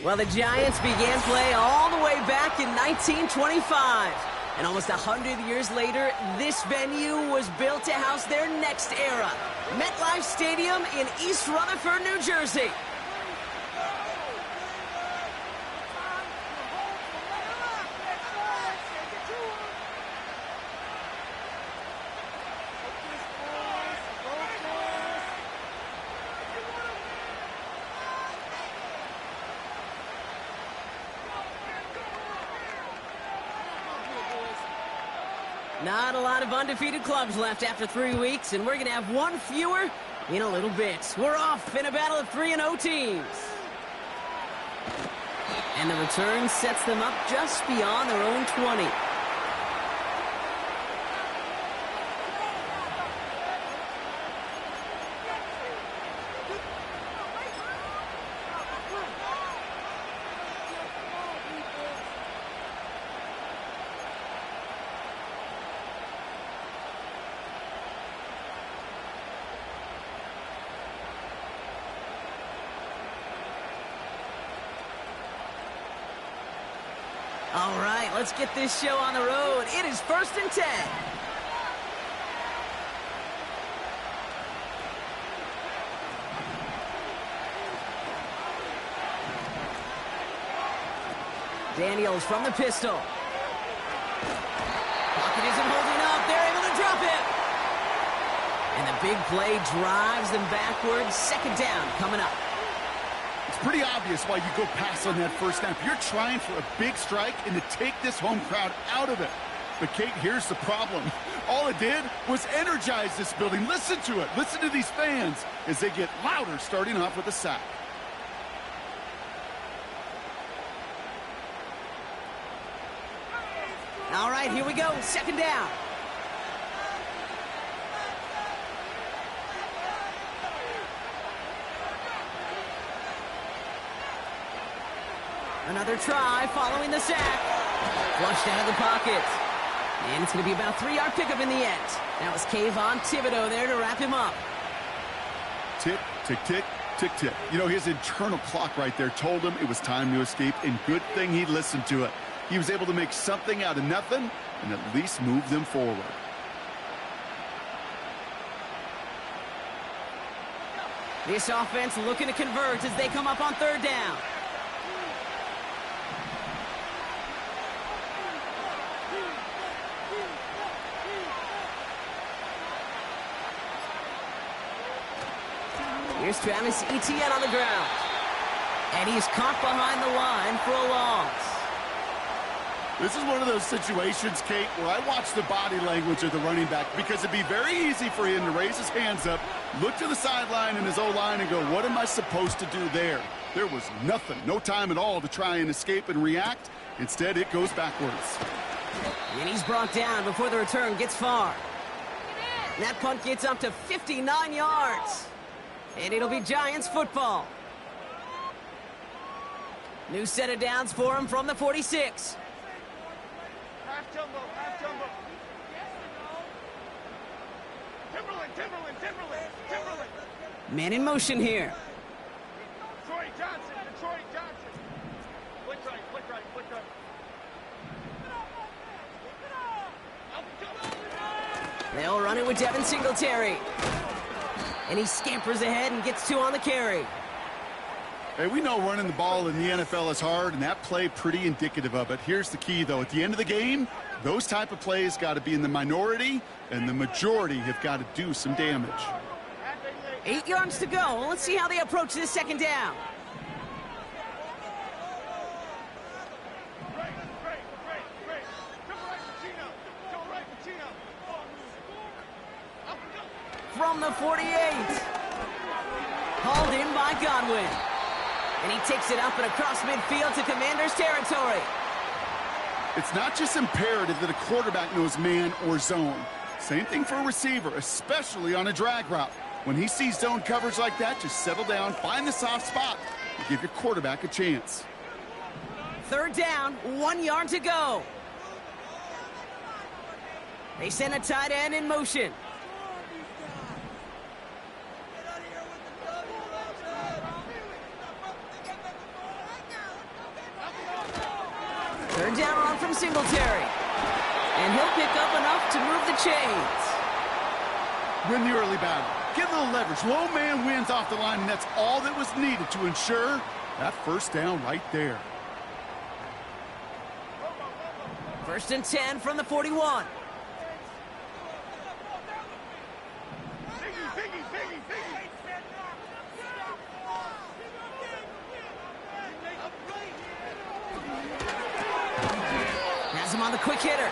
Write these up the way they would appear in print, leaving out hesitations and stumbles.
Well, the Giants began play all the way back in 1925. And almost 100 years later, this venue was built to house their next era. MetLife Stadium in East Rutherford, New Jersey. Not a lot of undefeated clubs left after 3 weeks, and we're going to have one fewer in a little bit. We're off in a battle of 3-0 teams. And the return sets them up just beyond their own 20. All right, let's get this show on the road. It is 1st and 10. Daniels from the pistol. Pocket isn't holding up. They're able to drop it. And the big play drives them backwards. 2nd down coming up. It's pretty obvious why you go pass on that first snap. You're trying for a big strike and to take this home crowd out of it. But, Kate, here's the problem. All it did was energize this building. Listen to it. Listen to these fans as they get louder starting off with a sack. All right, here we go. 2nd down. Another try following the sack. Flushed out of the pocket. And it's going to be about a 3-yard pickup in the end. That was Kayvon Thibodeau there to wrap him up. Tick, tick, tick, tick, tick. You know, his internal clock right there told him it was time to escape, and good thing he listened to it. He was able to make something out of nothing and at least move them forward. This offense looking to convert as they come up on 3rd down. Here's Travis Etienne on the ground. And he's caught behind the line for a loss. This is one of those situations, Kate, where I watch the body language of the running back because it'd be very easy for him to raise his hands up, look to the sideline in his O-line and go, what am I supposed to do there? There was nothing, no time at all to try and escape and react. Instead, it goes backwards. And he's brought down before the return gets far. That punt gets up to 59 yards. And it'll be Giants football. New set of downs for him from the 46. Half jumbo, half jumbo. Timberland. Man in motion here. Troy Johnson. Flick right. They'll run it with Devin Singletary. And he scampers ahead and gets 2 on the carry. Hey, we know running the ball in the NFL is hard, and that play pretty indicative of it. Here's the key, though. At the end of the game, those type of plays got to be in the minority, and the majority have got to do some damage. 8 yards to go. Let's see how they approach this 2nd down. From the 48. Hauled in by Godwin. And he takes it up and across midfield to Commander's territory. It's not just imperative that a quarterback knows man or zone. Same thing for a receiver, especially on a drag route. When he sees zone coverage like that, just settle down, find the soft spot, and give your quarterback a chance. 3rd down, 1 yard to go. They send a tight end in motion. Third down run from Singletary. And he'll pick up enough to move the chains. Win the early battle. Get a little leverage. Low man wins off the line, and that's all that was needed to ensure that first down right there. First and 10 from the 41. Has him on the quick hitter.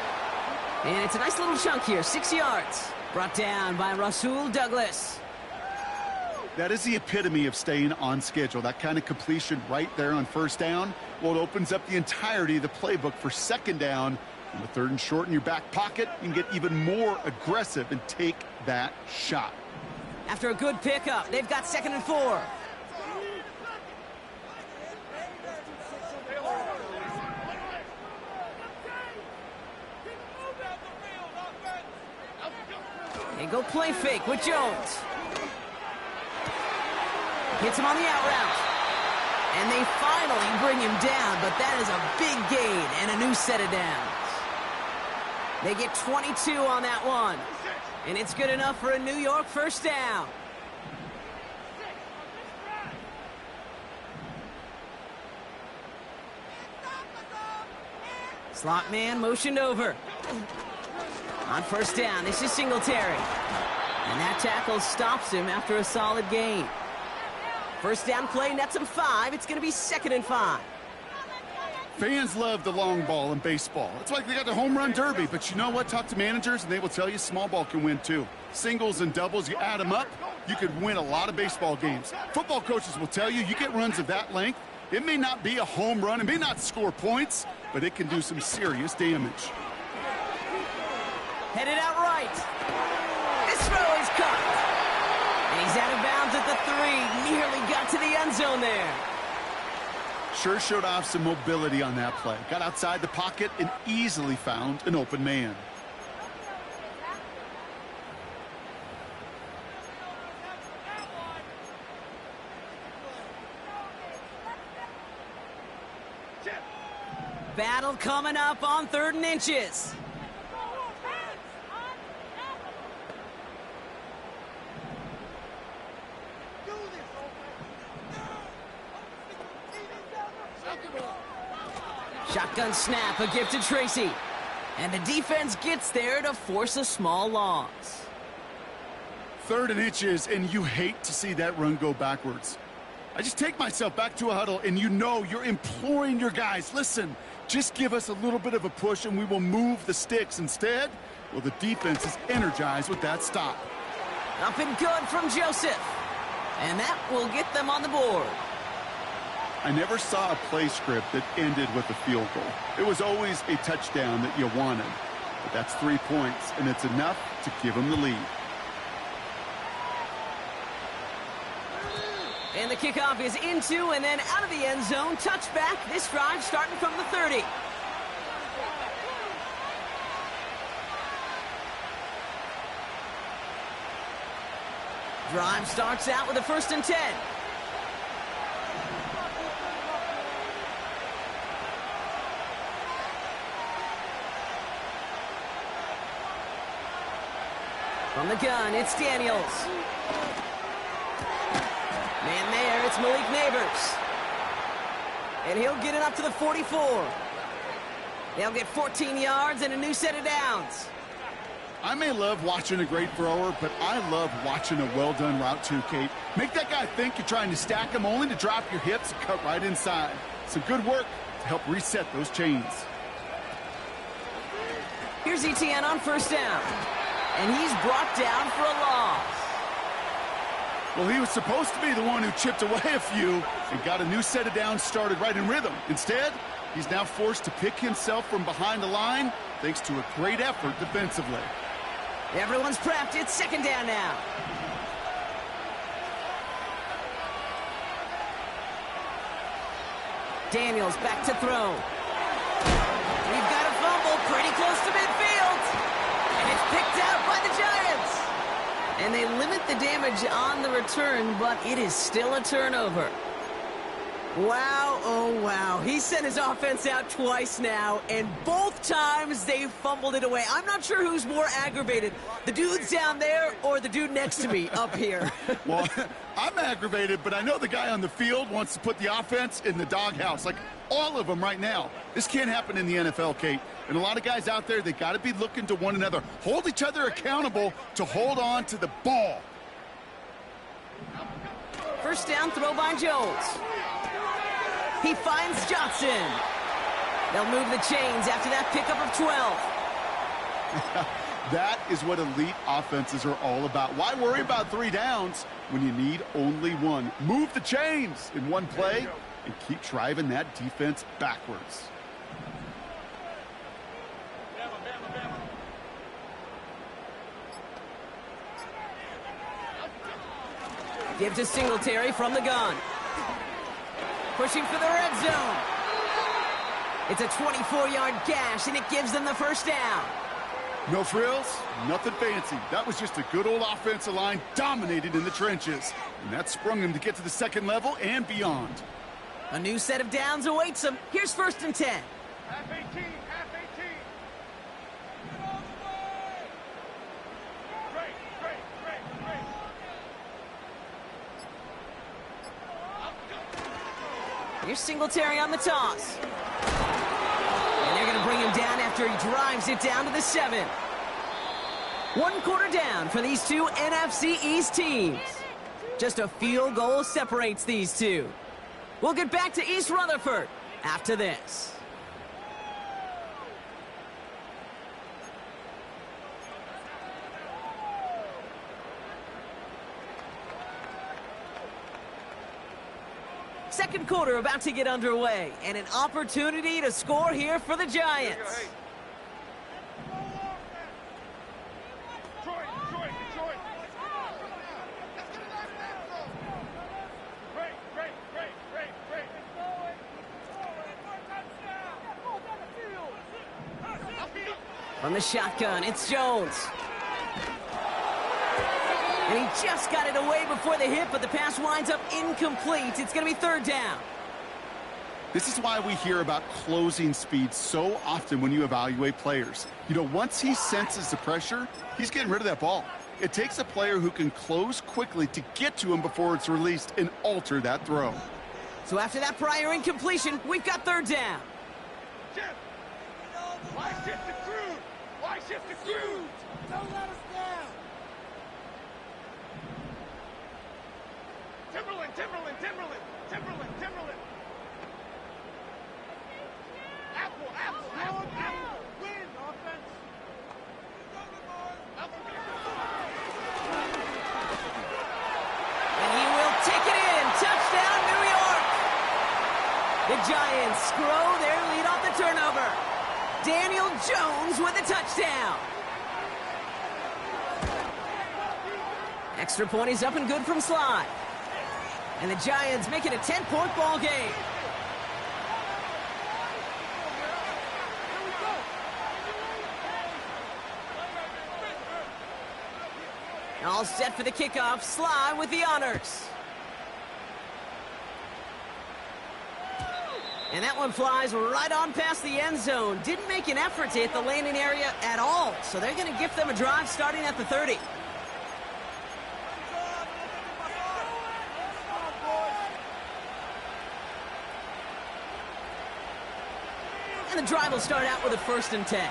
And it's a nice little chunk here, 6 yards. Brought down by Rasul Douglas. That is the epitome of staying on schedule. That kind of completion right there on first down. Well, it opens up the entirety of the playbook for second down. And with third and short in your back pocket, you can get even more aggressive and take that shot. After a good pickup, they've got 2nd and 4. They go play fake with Jones. Hits him on the out route. And they finally bring him down, but that is a big gain and a new set of downs. They get 22 on that one. And it's good enough for a New York first down. Slot man motioned over. On first down, this is Singletary. And that tackle stops him after a solid gain. First down play nets him 5. It's going to be 2nd and 5. Fans love the long ball in baseball. It's like they got the home run derby. But you know what? Talk to managers, and they will tell you small ball can win too. Singles and doubles, you add them up, you could win a lot of baseball games. Football coaches will tell you get runs of that length. It may not be a home run. It may not score points, but it can do some serious damage. Headed out right. This throw is caught. And he's out of bounds at the 3. Nearly got to the end zone there. Sure showed off some mobility on that play. Got outside the pocket and easily found an open man. Battle coming up on 3rd and inches. Shotgun snap, a gift to Tracy. And the defense gets there to force a small loss. 3rd and inches, and you hate to see that run go backwards. I just take myself back to a huddle, and you know you're imploring your guys, listen, just give us a little bit of a push, and we will move the sticks. Instead, well, the defense is energized with that stop. Up and good from Joseph. And that will get them on the board. I never saw a play script that ended with a field goal. It was always a touchdown that you wanted. But that's 3 points, and it's enough to give them the lead. And the kickoff is into and then out of the end zone. Touchback. This drive starting from the 30. Drive starts out with a 1st and 10. From the gun, it's Daniels. Man there, it's Malik Neighbors. And he'll get it up to the 44. They'll get 14 yards and a new set of downs. I may love watching a great thrower, but I love watching a well-done route too, Kate. Make that guy think you're trying to stack him only to drop your hips and cut right inside. Some good work to help reset those chains. Here's Etienne on first down. And he's brought down for a loss. Well, he was supposed to be the one who chipped away a few and got a new set of downs started right in rhythm. Instead, he's now forced to pick himself from behind the line thanks to a great effort defensively. Everyone's prepped. It's 2nd down now. Daniels back to throw. We've got a fumble pretty close to midfield. And it's picked out by the Giants. And they limit the damage on the return, but it is still a turnover. Wow, oh wow. He sent his offense out twice now, and both times they fumbled it away. I'm not sure who's more aggravated, the dudes down there or the dude next to me up here. Well, I'm aggravated, but I know the guy on the field wants to put the offense in the doghouse, like all of them right now. This can't happen in the NFL, Kate. And a lot of guys out there, they got to be looking to one another, hold each other accountable to hold on to the ball. First down throw by Jones. He finds Johnson. They'll move the chains after that pickup of 12. That is what elite offenses are all about. Why worry about 3 downs when you need only 1? Move the chains in one play and keep driving that defense backwards. Give to Singletary from the gun. Pushing for the red zone. It's a 24-yard gash, and it gives them the first down. No frills, nothing fancy. That was just a good old offensive line dominated in the trenches. And that sprung them to get to the second level and beyond. A new set of downs awaits them. Here's 1st and 10. Half 18, half 18. Great, great, great, great. Here's Singletary on the toss. And they're going to bring him down after he drives it down to the 7. 1 quarter down for these two NFC East teams. Just a field goal separates these two. We'll get back to East Rutherford after this. Second quarter about to get underway, and an opportunity to score here for the Giants. Detroit. Great. From the shotgun, it's Jones. And he just got it away before the hit, but the pass winds up incomplete. It's going to be 3rd down. This is why we hear about closing speed so often when you evaluate players. You know, once he senses the pressure, he's getting rid of that ball. It takes a player who can close quickly to get to him before it's released and alter that throw. So after that prior incompletion, we've got 3rd down. Shift. Why shift the crude? Why shift the crude? Don't let us down. Timberland. Apple. Win, offense. And he will take it in. Touchdown, New York. The Giants grow their lead off the turnover. Daniel Jones with a touchdown. Extra point is up and good from Sly. And the Giants make it a 10-point ball game. All set for the kickoff. Sly with the honors. And that one flies right on past the end zone. Didn't make an effort to hit the landing area at all. So they're going to gift them a drive starting at the 30. And the drive will start out with a 1st and 10.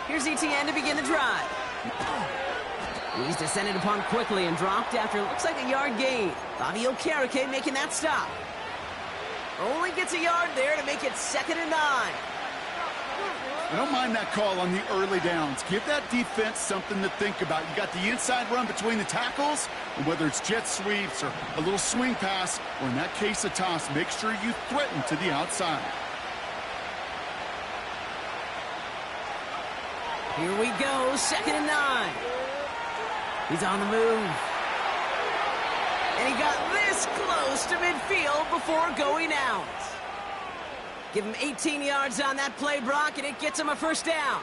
Here's ETN to begin the drive. He's descended upon quickly and dropped after it looks like a yard gain. Bobby Okereke making that stop. Only gets a yard there to make it 2nd and 9. I don't mind that call on the early downs. Give that defense something to think about. You got the inside run between the tackles, and whether it's jet sweeps or a little swing pass, or in that case a toss, make sure you threaten to the outside. Here we go, 2nd and 9. He's on the move. And he got this close to midfield before going out. Give him 18 yards on that play, Brock, and it gets him a first down.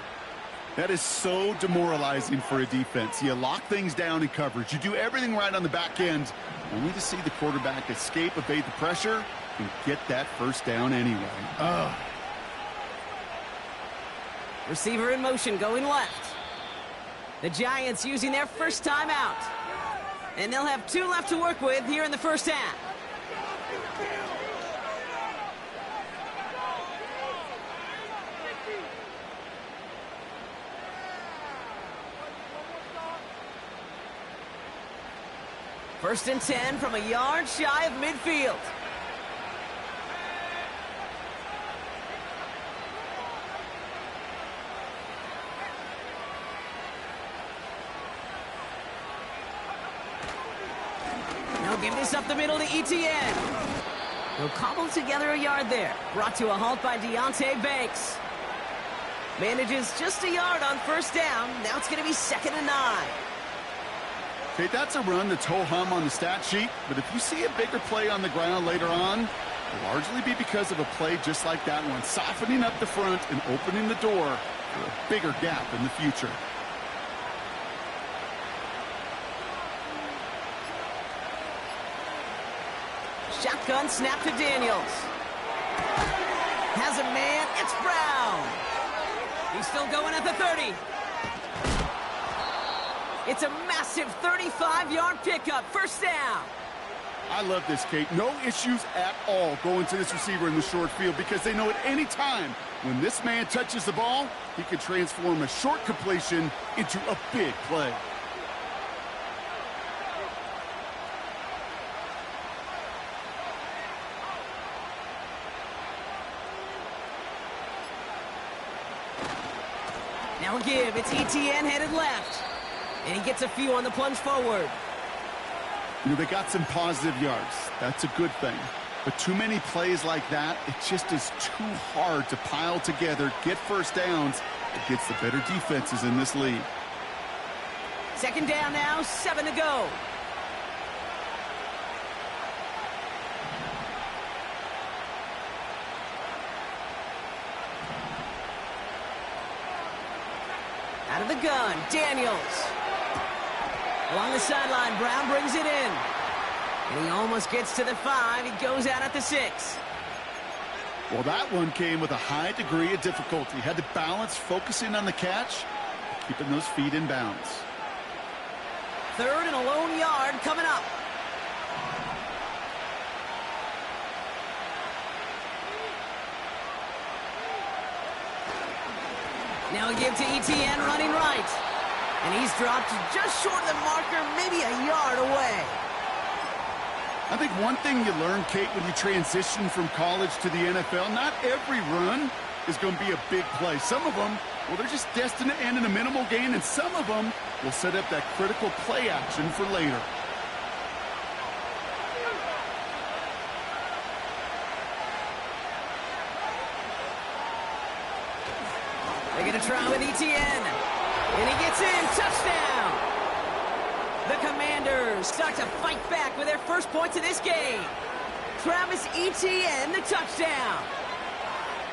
That is so demoralizing for a defense. You lock things down in coverage. You do everything right on the back end, only to see the quarterback escape, evade the pressure, and get that first down anyway. Ugh. Receiver in motion, going left. The Giants using their first timeout. And they'll have 2 left to work with here in the first half. First and 10 from a yard shy of midfield. Now give this up the middle to ETN. He'll cobble together a yard there. Brought to a halt by Deontay Banks. Manages just a yard on first down. Now it's going to be 2nd and 9. Okay, that's a run that's ho-hum on the stat sheet, but if you see a bigger play on the ground later on, it'll largely be because of a play just like that one, softening up the front and opening the door for a bigger gap in the future. Shotgun snap to Daniels. Has a man, it's Brown. He's still going at the 30. It's a massive 35-yard pickup, first down. I love this, Kate. No issues at all going to this receiver in the short field because they know at any time when this man touches the ball, he can transform a short completion into a big play. Now give, it's ETN headed left. And he gets a few on the plunge forward. You know, they got some positive yards. That's a good thing. But too many plays like that, it just is too hard to pile together, get first downs against the better defenses in this league. 2nd down now, 7 to go. Out of the gun, Daniels. Along the sideline, Brown brings it in. And he almost gets to the 5. He goes out at the 6. Well, that one came with a high degree of difficulty. Had to balance focusing on the catch, keeping those feet in bounds. 3rd and a lone yard coming up. Now a give to ETN running right. And he's dropped just short of the marker, maybe a yard away. I think one thing you learn, Kate, when you transition from college to the NFL, not every run is going to be a big play. Some of them, well, they're just destined to end in a minimal gain, and some of them will set up that critical play action for later. They're going to try with ETN. And he gets in. Touchdown. The Commanders start to fight back with their first points of this game. Travis Etienne, the touchdown.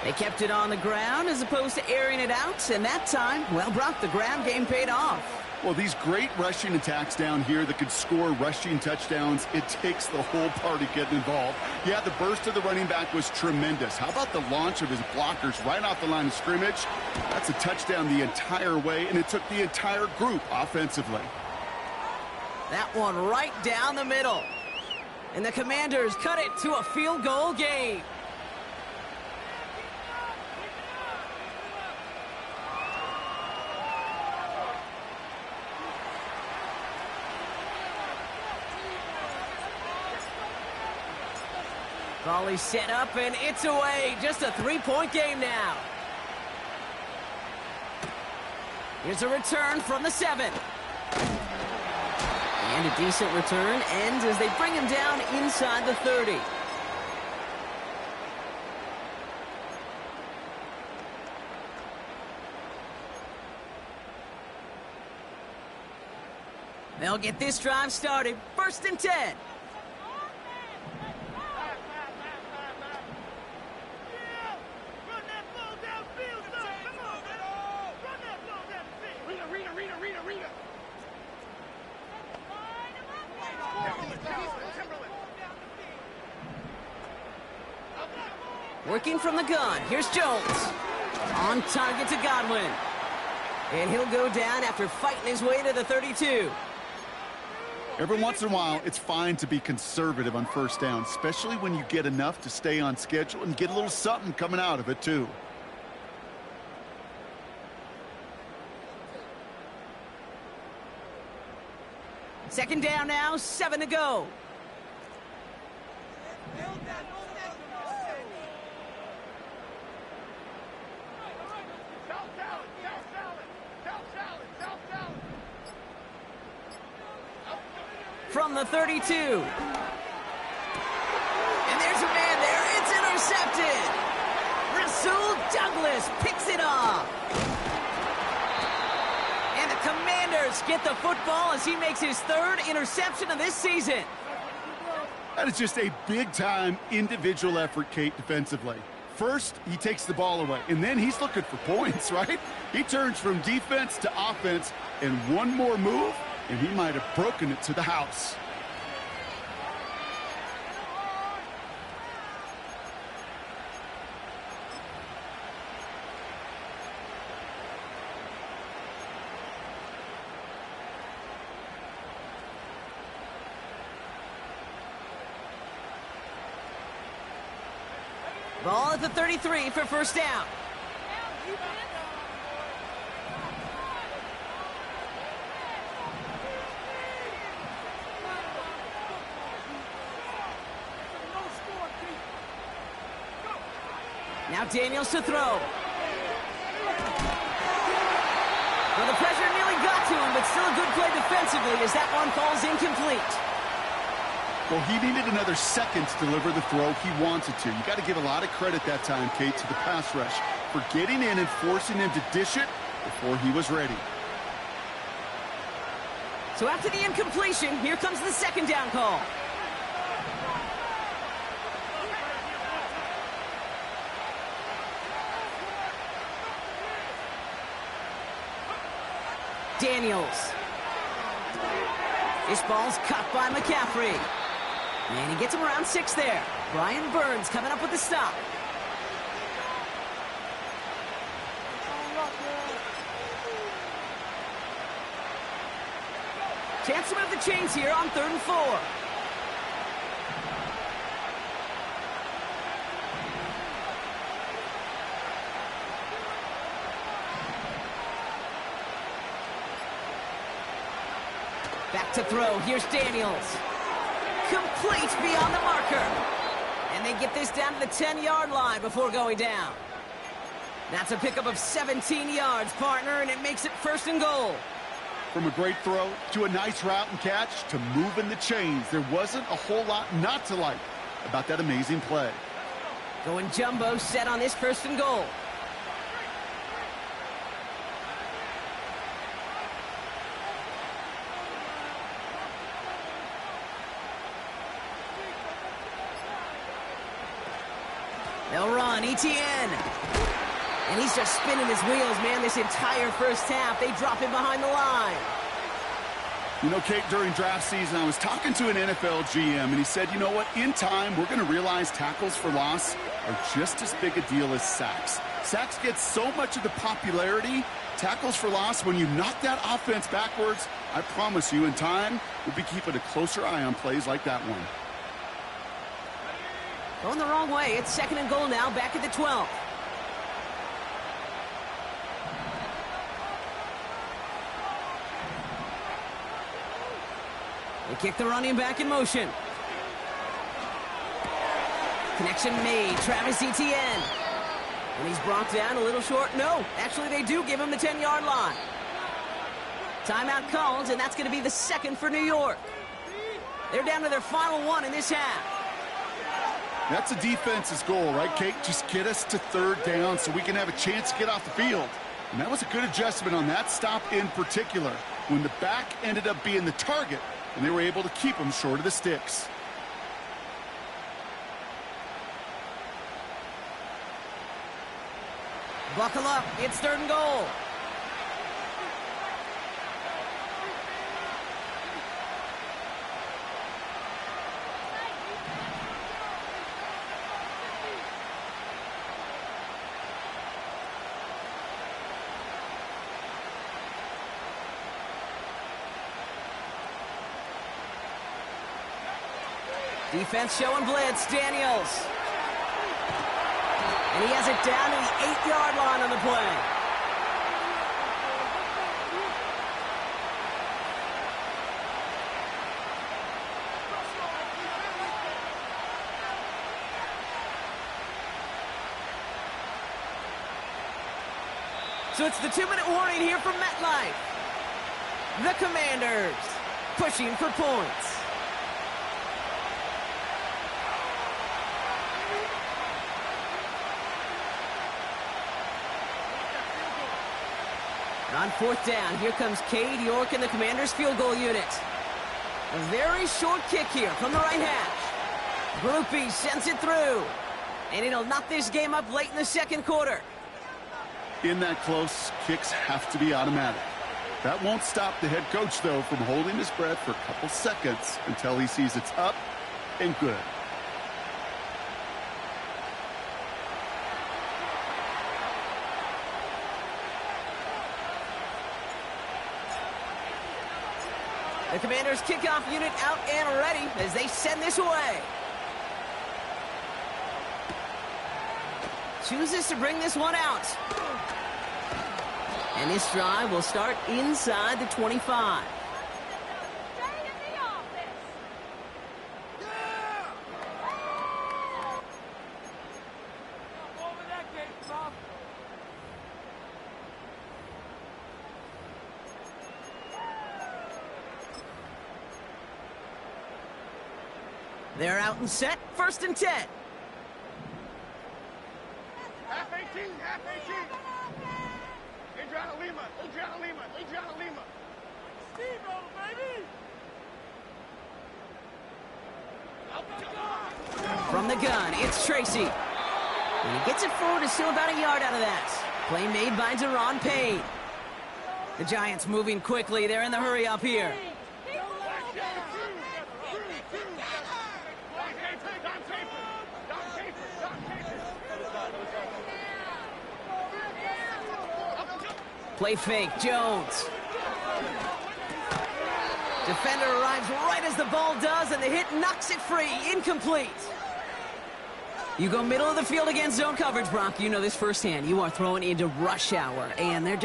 They kept it on the ground as opposed to airing it out. And that time, well, Brock, the ground game paid off. Well, these great rushing attacks down here that could score rushing touchdowns, it takes the whole party getting involved. Yeah, the burst of the running back was tremendous. How about the launch of his blockers right off the line of scrimmage? That's a touchdown the entire way, and it took the entire group offensively. That one right down the middle. And the Commanders cut it to a field goal game. Volley set up, and it's away. Just a 3-point game now. Here's a return from the 7. And a decent return ends as they bring him down inside the 30. They'll get this drive started. 1st and 10. Working from the gun. Here's Jones. On target to Godwin. And he'll go down after fighting his way to the 32. Every once in a while, it's fine to be conservative on first down, especially when you get enough to stay on schedule and get a little something coming out of it, too. Second down now, 7 to go. From the 32. And there's a man there. It's intercepted. Rasul Douglas picks it off. And the Commanders get the football as he makes his third interception of this season. That is just a big-time individual effort, Kate, defensively. First, he takes the ball away, and then he's looking for points, right? He turns from defense to offense, and one more move, and he might have broken it to the house. Ball at the 33 for first down. Now Daniels to throw. Well, the pressure nearly got to him, but still a good play defensively as that one falls incomplete. Well, he needed another second to deliver the throw he wanted to. You got to give a lot of credit that time, Kate, to the pass rush for getting in and forcing him to dish it before he was ready. So after the incompletion, here comes the second down call. Daniels. This ball's caught by McCaffrey. And he gets him around 6 there. Brian Burns coming up with the stop. Chance to move the chains here on 3rd and 4. Back to throw. Here's Daniels. Complete beyond the marker. And they get this down to the 10-yard line before going down. That's a pickup of 17 yards, partner, and it makes it 1st and goal. From a great throw to a nice route and catch to moving the chains, there wasn't a whole lot not to like about that amazing play. Going jumbo set on this 1st and goal. They'll run, ETN. And he's just spinning his wheels, man, this entire first half. They drop him behind the line. You know, Kate, during draft season, I was talking to an NFL GM, and he said, you know what, in time, we're going to realize tackles for loss are just as big a deal as sacks. Sacks get so much of the popularity. Tackles for loss, when you knock that offense backwards, I promise you, in time, we'll be keeping a closer eye on plays like that one. Going the wrong way. It's 2nd and goal now, back at the 12. They kick the running back in motion. Connection made. Travis Etienne. And he's brought down a little short. No, actually they do give him the 10-yard line. Timeout called, and that's going to be the 2nd for New York. They're down to their final one in this half. That's a defense's goal, right, Kate? Just get us to 3rd down so we can have a chance to get off the field. And that was a good adjustment on that stop in particular, when the back ended up being the target, and they were able to keep him short of the sticks. Buckle up. It's 3rd and goal. Defense showing blitz, Daniels. And he has it down to the 8-yard line on the play. So it's the 2-minute warning here from MetLife. The Commanders pushing for points. On 4th down, here comes Cade York and the Commanders field goal unit. A very short kick here from the right hash. Groupie sends it through. And it'll knock this game up late in the second quarter. In that close, kicks have to be automatic. That won't stop the head coach, though, from holding his breath for a couple seconds until he sees it's up and good. The Commanders' kickoff unit out and ready as they send this away. Chooses to bring this one out. And this drive will start inside the 25. They're out and set, 1st and 10. Half 18, half 18. Adriana Lima, Adriana Lima, Adriana Lima. Steve-O, baby! From the gun, it's Tracy. And he gets it forward, is still about a yard out of that. Play made by Deron Payne. The Giants moving quickly. They're in the hurry up here. Play fake, Jones. Defender arrives right as the ball does, and the hit knocks it free. Incomplete. You go middle of the field against zone coverage, Brock. You know this firsthand. You are throwing into rush hour, and there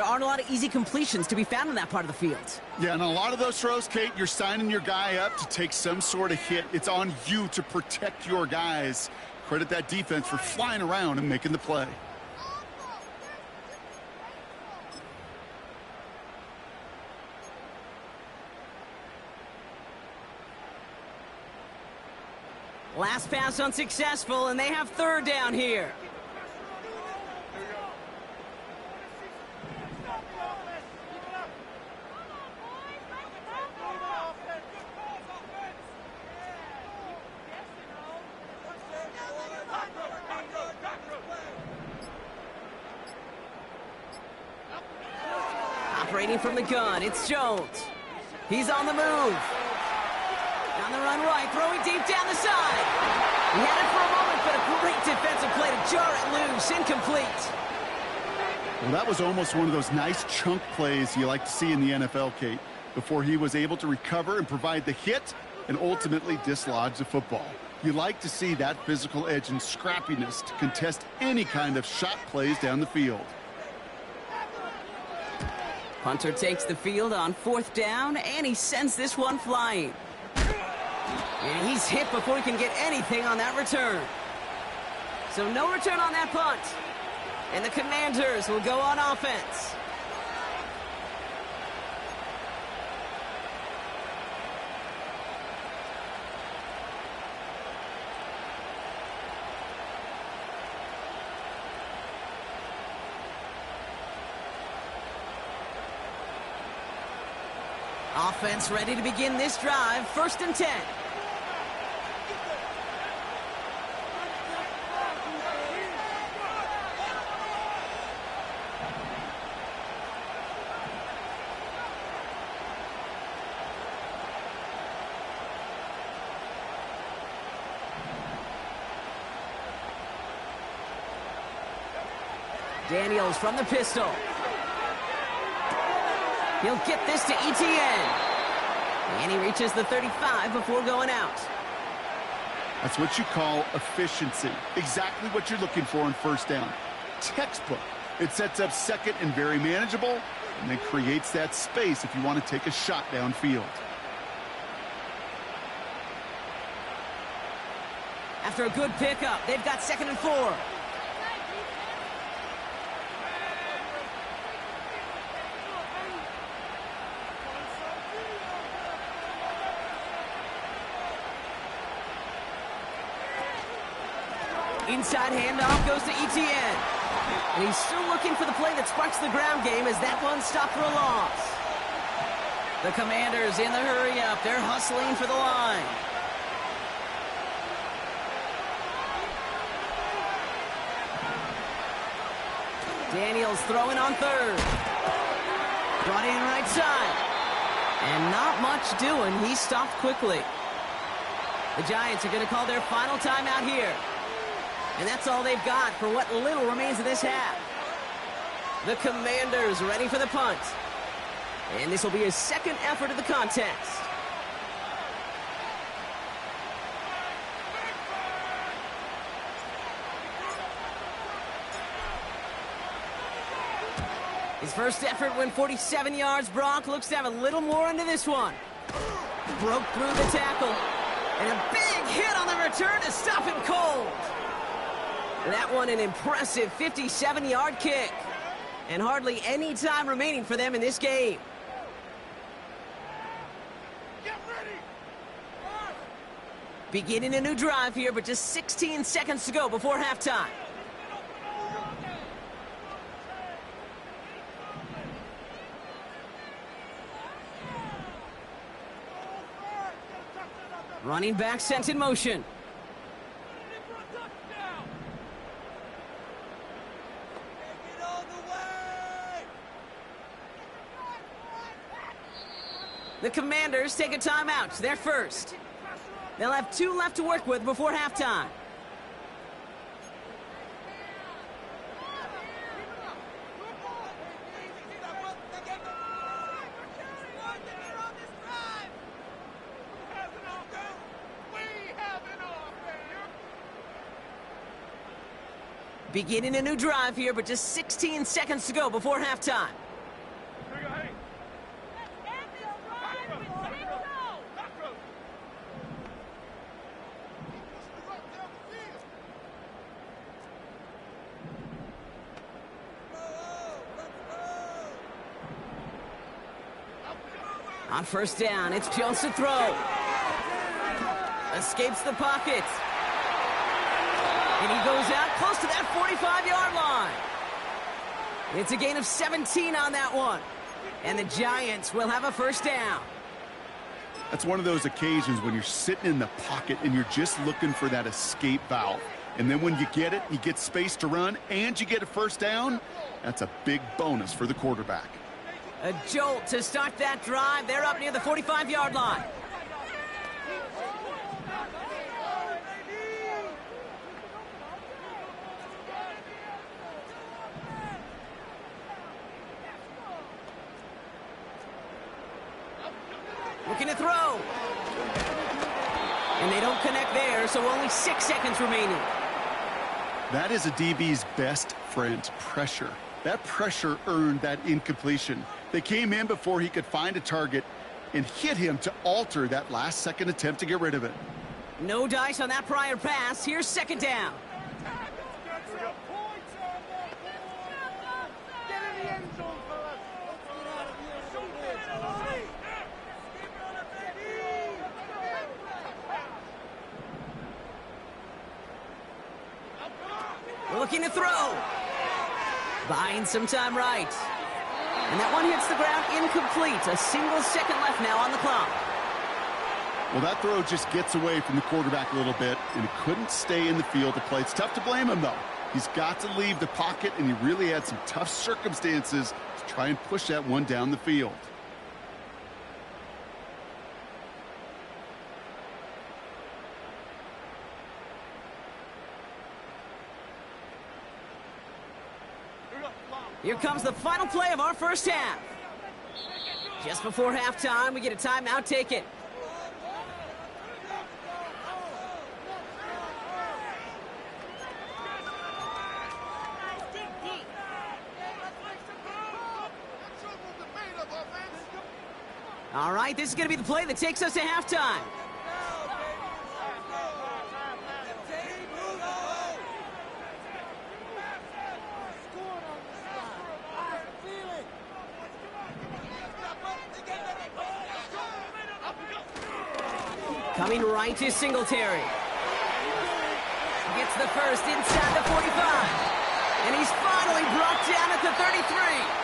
aren't a lot of easy completions to be found in that part of the field. Yeah, and a lot of those throws, Kate, you're signing your guy up to take some sort of hit. It's on you to protect your guys. Credit that defense for flying around and making the play. Last pass unsuccessful, and they have 3rd down here. Operating from the gun, it's Jones. He's on the move. On the run right, throwing deep down the side. He had it for a moment, but a great defensive play to jar it loose. Incomplete. Well, that was almost one of those nice chunk plays you like to see in the NFL, Kate, before he was able to recover and provide the hit and ultimately dislodge the football. You like to see that physical edge and scrappiness to contest any kind of shot plays down the field. Punter takes the field on 4th down, and he sends this one flying. And he's hit before he can get anything on that return. So no return on that punt. And the Commanders will go on offense. Offense ready to begin this drive. 1st and 10. Daniels from the pistol. He'll get this to ETN. And he reaches the 35 before going out. That's what you call efficiency. Exactly what you're looking for on first down. Textbook. It sets up second and very manageable, and then creates that space if you want to take a shot downfield. After a good pickup, they've got 2nd and 4. Inside handoff goes to Etienne. And he's still looking for the play that sparks the ground game as that one stopped for a loss. The Commanders in the hurry-up. They're hustling for the line. Daniels throwing on 3rd. Brought in right side. And not much doing. He stopped quickly. The Giants are going to call their final timeout here. And that's all they've got for what little remains of this half. The Commanders ready for the punt. And this will be his 2nd effort of the contest. His first effort went 47 yards. Brock looks to have a little more into this one. Broke through the tackle. And a big hit on the return to stop him cold. That one an impressive 57-yard kick. And hardly any time remaining for them in this game. Get ready. Beginning a new drive here, but just 16 seconds to go before halftime. Running back sent in motion. The Commanders take a timeout. They're first. They'll have 2 left to work with before halftime. Beginning a new drive here, but just 16 seconds to go before halftime. On first down, it's Jones to throw. Escapes the pocket. And he goes out close to that 45-yard line. It's a gain of 17 on that one. And the Giants will have a first down. That's one of those occasions when you're sitting in the pocket and you're just looking for that escape valve. And then when you get it, you get space to run, and you get a first down. That's a big bonus for the quarterback. A jolt to start that drive. They're up near the 45-yard line. Looking to throw. And they don't connect there, so only 6 seconds remaining. That is a DB's best friend, pressure. That pressure earned that incompletion. They came in before he could find a target and hit him to alter that last-second attempt to get rid of it. No dice on that prior pass. Here's 2nd down. Looking to throw. Buying some time right. And that one hits the ground incomplete. A single second left now on the clock. Well, that throw just gets away from the quarterback a little bit, and he couldn't stay in the field to play. It's tough to blame him, though. He's got to leave the pocket, and he really had some tough circumstances to try and push that one down the field. Here comes the final play of our first half. Just before halftime, we get a timeout taken. All right, this is going to be the play that takes us to halftime. Coming right to Singletary. Gets the first inside the 45. And he's finally brought down at the 33.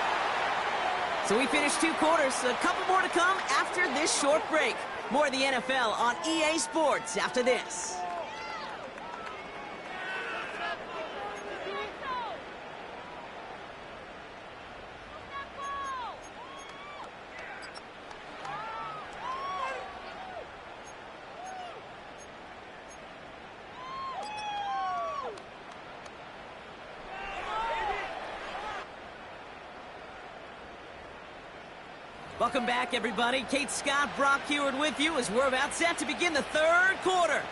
So we finished 2 quarters. A couple more to come after this short break. More of the NFL on EA Sports after this. Welcome back, everybody. Kate Scott, Brock Heward with you as we're about set to begin the 3rd quarter.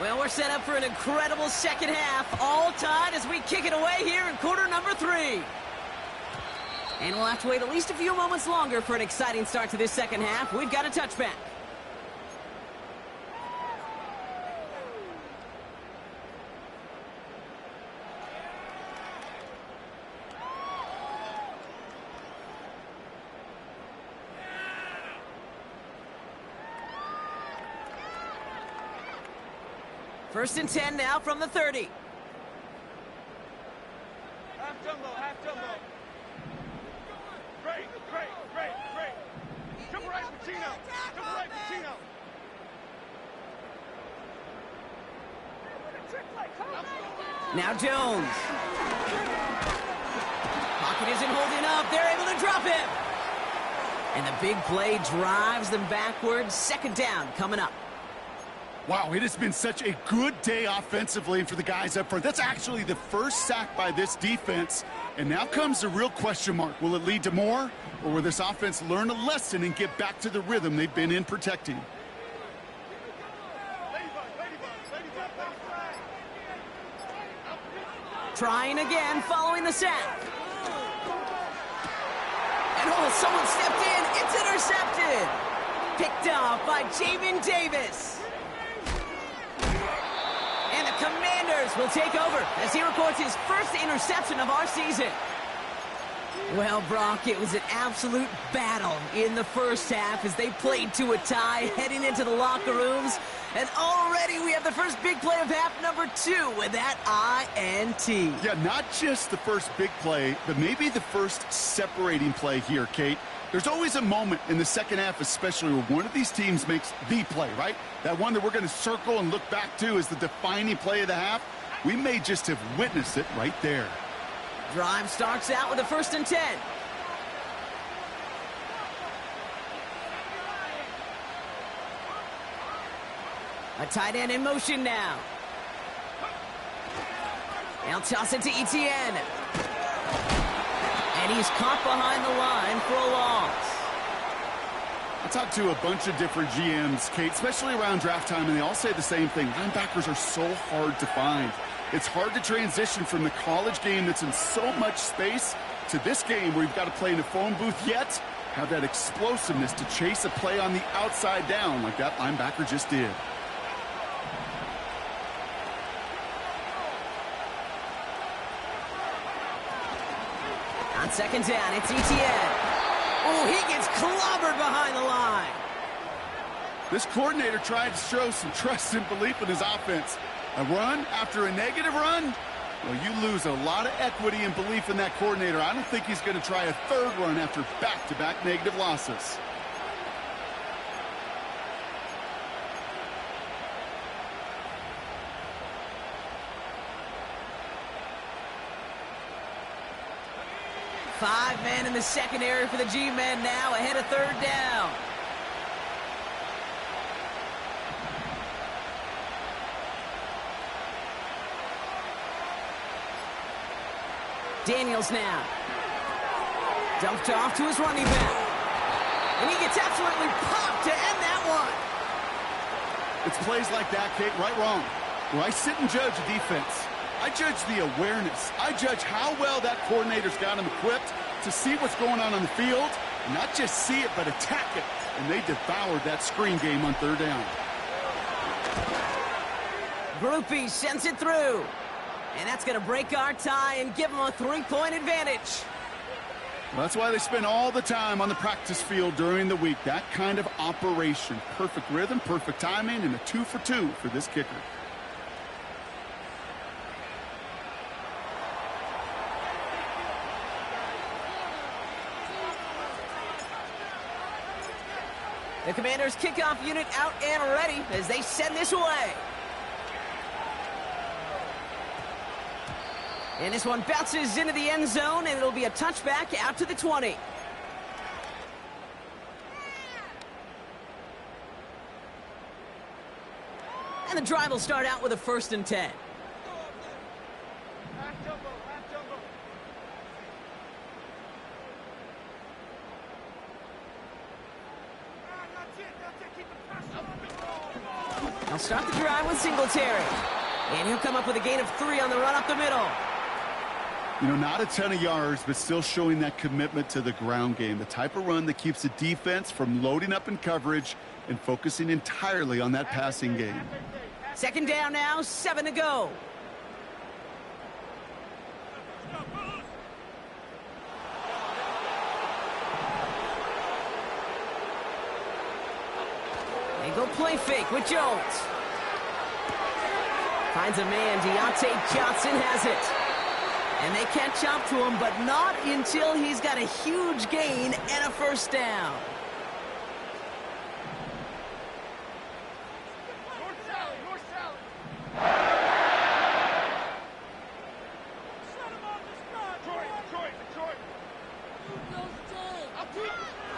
Well, we're set up for an incredible second half, all tied as we kick it away here in quarter number 3. And we'll have to wait at least a few moments longer for an exciting start to this second half. We've got a touchback. First and 10 now from the 30. Half jumbo, half jumbo. Great. Jump right, Pacino. Jump right, Pacino. Now Jones. Pocket isn't holding up. They're able to drop him. And the big play drives them backwards. Second down coming up. Wow, it has been such a good day offensively for the guys up front. That's actually the first sack by this defense. And now comes the real question mark. Will it lead to more? Or will this offense learn a lesson and get back to the rhythm they've been in protecting? Trying again following the sack. And oh, someone stepped in. It's intercepted. Picked off by Jamin Davis. And the Commanders will take over as he records his first interception of our season. Well, Brock, it was an absolute battle in the first half as they played to a tie heading into the locker rooms. And already we have the first big play of half number 2 with that INT. Yeah, not just the first big play, but maybe the first separating play here, Kate. There's always a moment in the second half, especially where one of these teams makes the play, right? That one that we're going to circle and look back to as the defining play of the half. We may just have witnessed it right there. Drive starts out with a first and 10. A tight end in motion now. Now toss it to Etienne. And he's caught behind the line for a loss. I talked to a bunch of different GMs, Kate, especially around draft time, and they all say the same thing. Linebackers are so hard to find. It's hard to transition from the college game that's in so much space to this game where you've got to play in a phone booth, yet have that explosiveness to chase a play on the outside down like that linebacker just did. On second down, it's Etienne. Oh, he gets clobbered behind the line. This coordinator tried to show some trust and belief in his offense. A run after a negative run? Well, you lose a lot of equity and belief in that coordinator. I don't think he's going to try a third run after back-to-back negative losses. Five men in the secondary for the G-men now ahead of third down. Daniels now. Dumped off to his running back. And he gets absolutely popped to end that one. It's plays like that, Kate, right wrong. Well, I sit and judge a defense. I judge the awareness. I judge how well that coordinator's got them equipped to see what's going on the field, and not just see it, but attack it. And they devoured that screen game on third down. Groupie sends it through. And that's going to break our tie and give them a 3-point advantage. Well, that's why they spend all the time on the practice field during the week. That kind of operation. Perfect rhythm, perfect timing, and a 2 for 2 for this kicker. The Commanders' kickoff unit out and ready as they send this away. And this one bounces into the end zone, and it'll be a touchback out to the 20. And the drive will start out with a 1st and 10. They'll start the drive with Singletary. And he'll come up with a gain of 3 on the run up the middle. You know, not a ton of yards, but still showing that commitment to the ground game. The type of run that keeps the defense from loading up in coverage and focusing entirely on that passing game. 2nd down now, 7 to go. They go play fake with Jones. Finds a man, Deontay Johnson has it. And they catch up to him, but not until he's got a huge gain and a 1st down.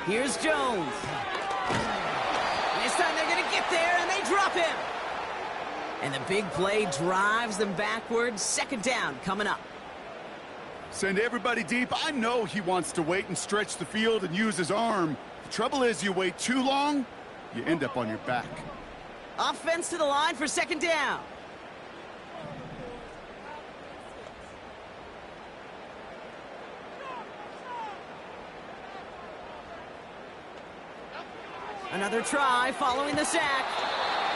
Here's Jones. This time they're going to get there, and they drop him. And the big play drives them backwards. 2nd down coming up. Send everybody deep. I know he wants to wait and stretch the field and use his arm. The trouble is, you wait too long, you end up on your back. Offense to the line for 2nd down. Another try following the sack.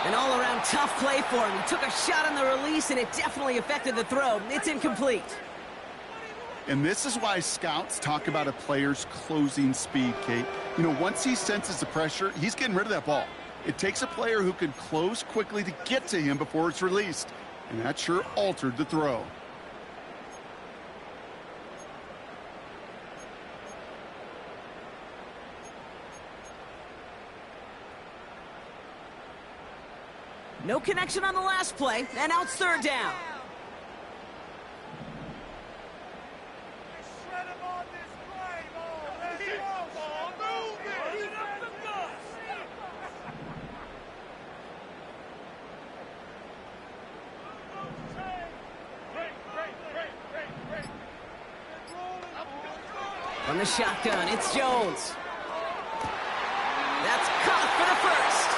An all-around tough play for him. He took a shot on the release, and it definitely affected the throw. It's incomplete. And this is why scouts talk about a player's closing speed, Kate. You know, once he senses the pressure, he's getting rid of that ball. It takes a player who can close quickly to get to him before it's released. And that sure altered the throw. No connection on the last play, and now it's 3rd down. From the shotgun, it's Jones. That's caught for the 1st.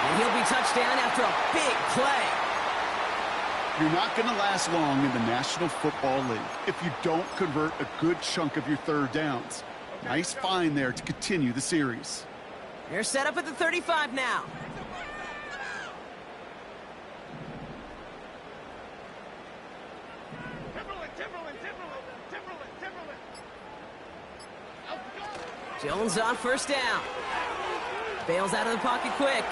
And he'll be touchdown after a big play. You're not going to last long in the National Football League if you don't convert a good chunk of your 3rd downs. Nice find there to continue the series. They're set up at the 35 now. Jones on 1st down. Bails out of the pocket quick.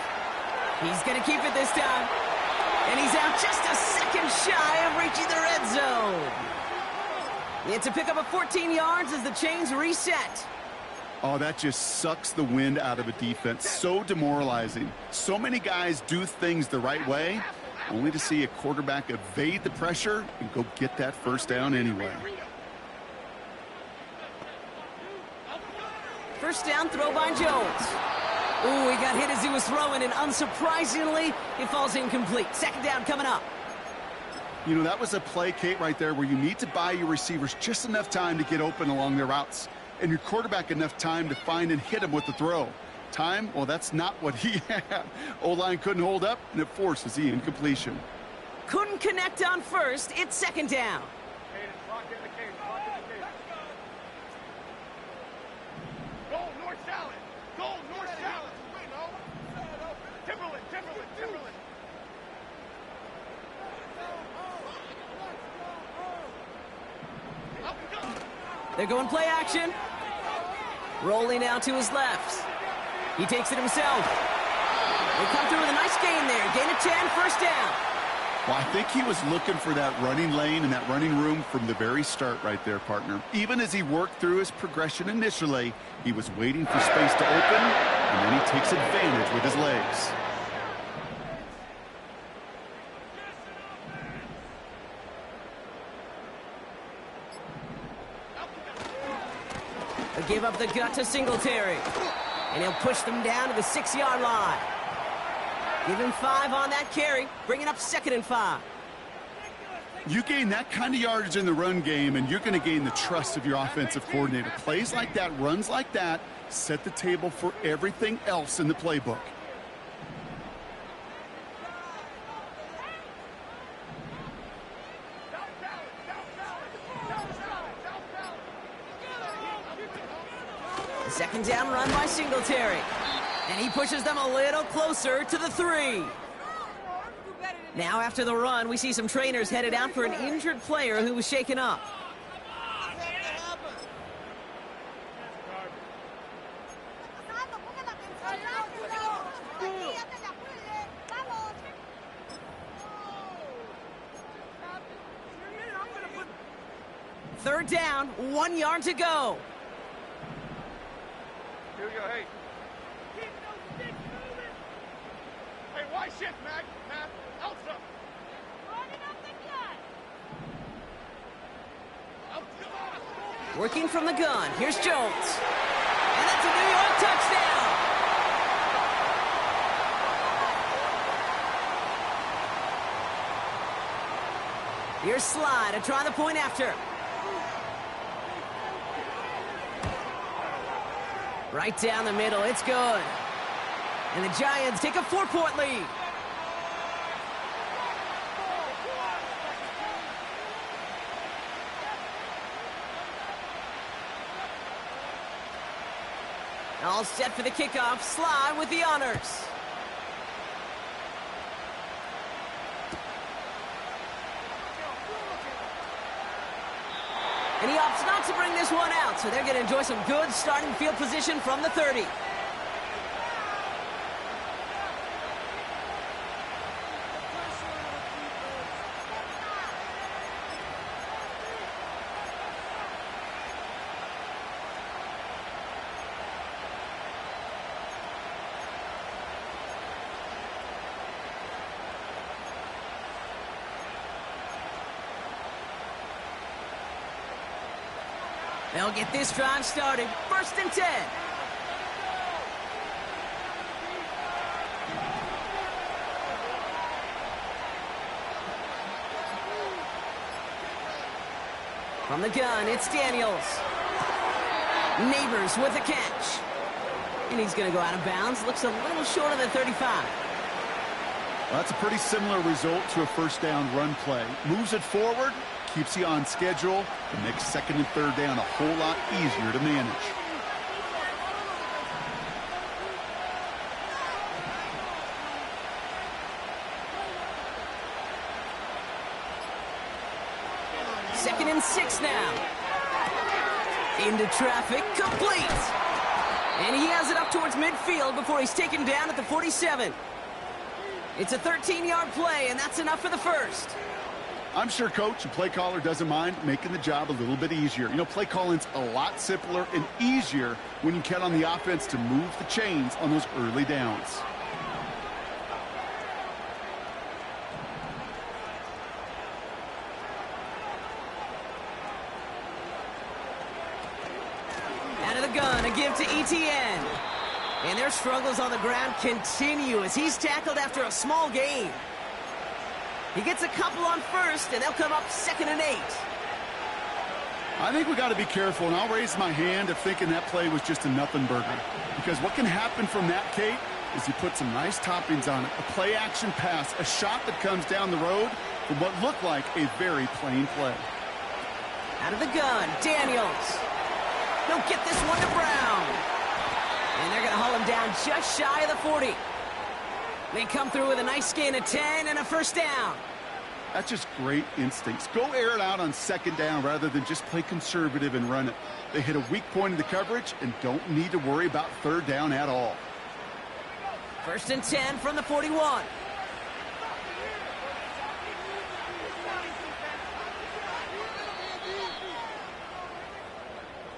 He's going to keep it this time. And he's out just a second shy of reaching the red zone. It's a pickup of 14 yards as the chains reset. Oh, that just sucks the wind out of a defense. So demoralizing. So many guys do things the right way, only to see a quarterback evade the pressure and go get that 1st down anyway. 1st down throw by Jones. Ooh, he got hit as he was throwing, and unsurprisingly, it falls incomplete. 2nd down coming up. You know, that was a play, Kate, right there where you need to buy your receivers just enough time to get open along their routes, and your quarterback enough time to find and hit him with the throw. Time, well, that's not what he had. O-line couldn't hold up, and it forces the incompletion. Couldn't connect on first. It's second down. Lock in the cage. Lock in the cage. Goal, north salad. Goal, north salad. Timberland. They're going play action. Rolling out to his left. He takes it himself. They come through with a nice gain there. Gain of 10, first down. Well, I think he was looking for that running lane and that running room from the very start right there, partner. Even as he worked through his progression initially, he was waiting for space to open, and then he takes advantage with his legs. They give up the gut to Singletary. And he'll push them down to the 6-yard line. Give him 5 on that carry, bringing up 2nd and 5. You gain that kind of yardage in the run game, and you're going to gain the trust of your offensive coordinator. Plays like that, runs like that, set the table for everything else in the playbook. Second down run by Singletary. And he pushes them a little closer to the 3. Now after the run, we see some trainers headed out for an injured player who was shaken up. Third down, 1 yard to go. Here we go, hey. Keep those sticks moving. Hey, why shift, Mac? Elsa. Running up the gun. Working from the gun. Here's Jones. And that's a New York touchdown. Here's Sly to try the point after. Right down the middle, it's good. And the Giants take a 4-point lead. All set for the kickoff. Sly with the honors. And he opts not to bring this one out, so they're going to enjoy some good starting field position from the 30. They'll get this drive started. 1st and 10. From the gun, it's Daniels. Neighbors with the catch. And he's going to go out of bounds. Looks a little short of the 35. Well, that's a pretty similar result to a first down run play. Moves it forward, keeps you on schedule, and makes 2nd and 3rd down a whole lot easier to manage. Second and 6 now. Into traffic, complete. And he has it up towards midfield before he's taken down at the 47. It's a 13-yard play, and that's enough for the first. I'm sure coach and play caller doesn't mind making the job a little bit easier. You know, play calling's a lot simpler and easier when you count on the offense to move the chains on those early downs. Out of the gun, a give to Etienne. And their struggles on the ground continue as he's tackled after a small gain. He gets a couple on first, and they'll come up 2nd and 8. I think we got to be careful, and I'll raise my hand if thinking that play was just a nothing burger. Because what can happen from that, Kate, is you put some nice toppings on it. A play-action pass, a shot that comes down the road, from what looked like a very plain play. Out of the gun, Daniels. He'll get this one to Brown. And they're going to haul him down just shy of the 40. They come through with a nice gain of 10 and a first down. That's just great instincts. Go air it out on second down rather than just play conservative and run it. They hit a weak point in the coverage and don't need to worry about third down at all. First and 10 from the 41.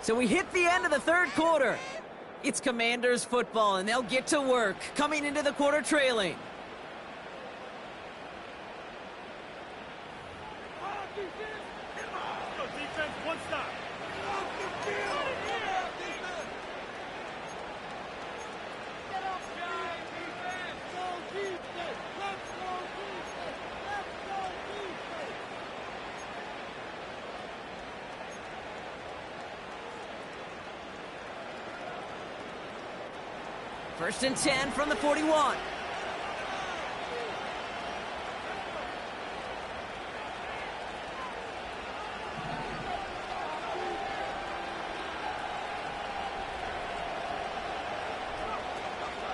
So we hit the end of the third quarter. It's Commanders football, and they'll get to work, coming into the quarter trailing. Defense, one stop. First and 10 from the 41.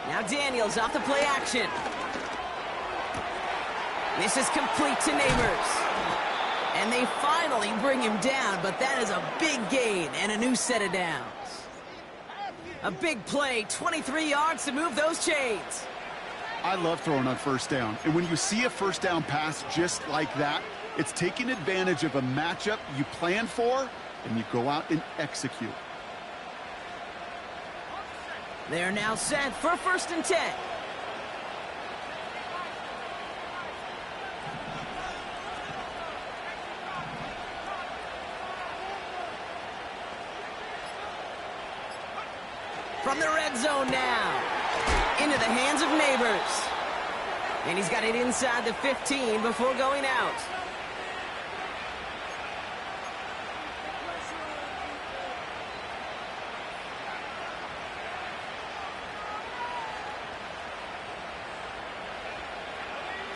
Now Daniels off the play action. This is complete to Neighbors. And they finally bring him down, but that is a big gain and a new set of downs. A big play, 23 yards to move those chains. I love throwing on first down. And when you see a first down pass just like that, it's taking advantage of a matchup you plan for, and you go out and execute. They're now set for first and 10. From the red zone now. Into the hands of Neighbors. And he's got it inside the 15 before going out.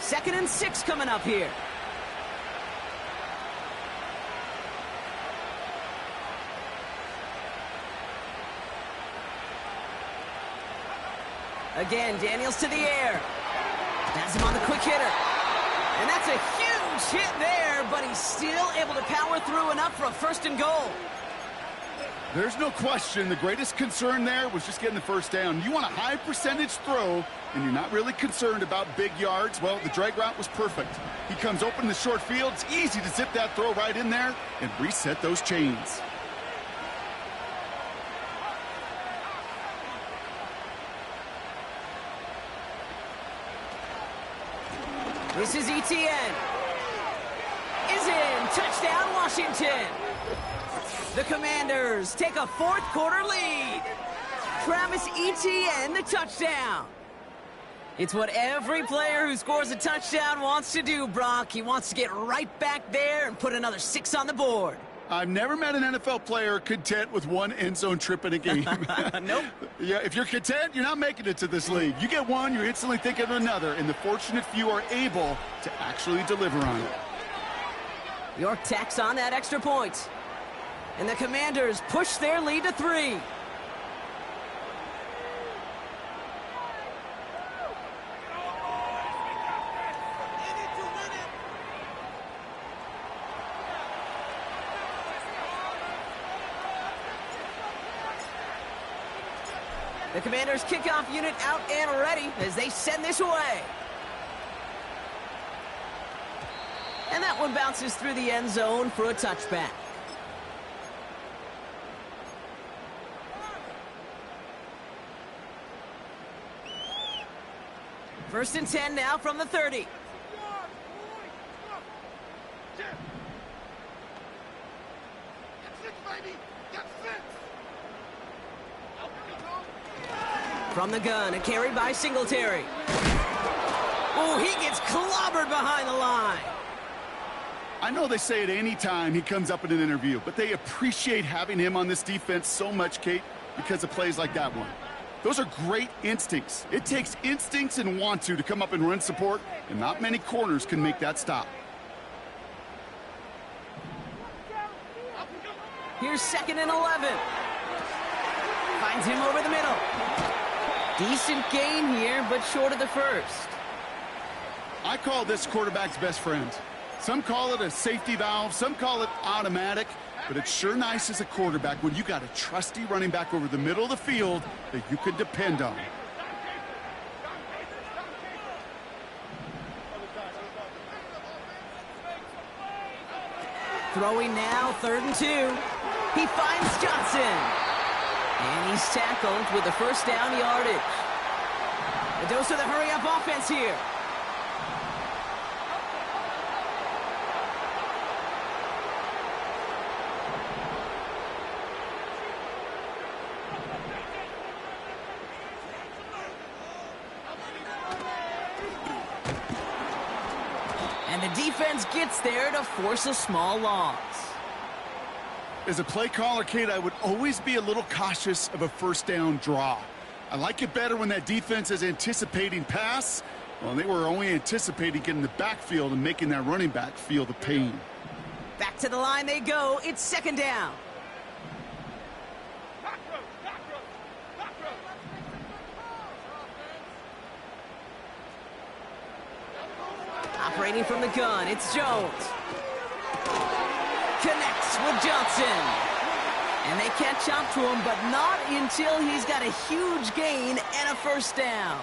Second and 6 coming up here. Again, Daniels to the air. Has him on the quick hitter. And that's a huge hit there, but he's still able to power through enough for a first and goal. There's no question the greatest concern there was just getting the first down. You want a high percentage throw, and you're not really concerned about big yards. Well, the drag route was perfect. He comes open in the short field. It's easy to zip that throw right in there and reset those chains. This is ETN. Is in. Touchdown, Washington. The Commanders take a fourth quarter lead. Travis Etienne, the touchdown. It's what every player who scores a touchdown wants to do, Brock. He wants to get right back there and put another 6 on the board. I've never met an NFL player content with one end zone trip in a game. Nope. Yeah, if you're content, you're not making it to this league. You get one, you instantly think of another, and the fortunate few are able to actually deliver on it. York tacks on that extra point. And the Commanders push their lead to 3. The Commanders' kickoff unit out and ready as they send this away. And that one bounces through the end zone for a touchback. First and 10 now from the 30. From the gun, a carry by Singletary. Oh, he gets clobbered behind the line. I know they say it any time he comes up in an interview, but they appreciate having him on this defense so much, Kate, because of plays like that one. Those are great instincts. It takes instincts and want to come up and run support, and not many corners can make that stop. Here's 2nd and 11. Finds him over the middle. Decent gain here, but short of the first. I call this quarterback's best friend. Some call it a safety valve, some call it automatic, but it's sure nice as a quarterback when you got a trusty running back over the middle of the field that you can depend on. Throwing now, 3rd and 2. He finds Johnson. And he's tackled with the first down yardage. A dose of the hurry-up offense here. And the defense gets there to force a small loss. As a play caller, Kate, I would always be a little cautious of a first down draw. I like it better when that defense is anticipating pass. Well, they were only anticipating getting the backfield and making that running back feel the pain. Back to the line they go. It's 2nd down. Operating from the gun, it's Jones. Connects with Johnson. And they catch up to him, but not until he's got a huge gain and a first down.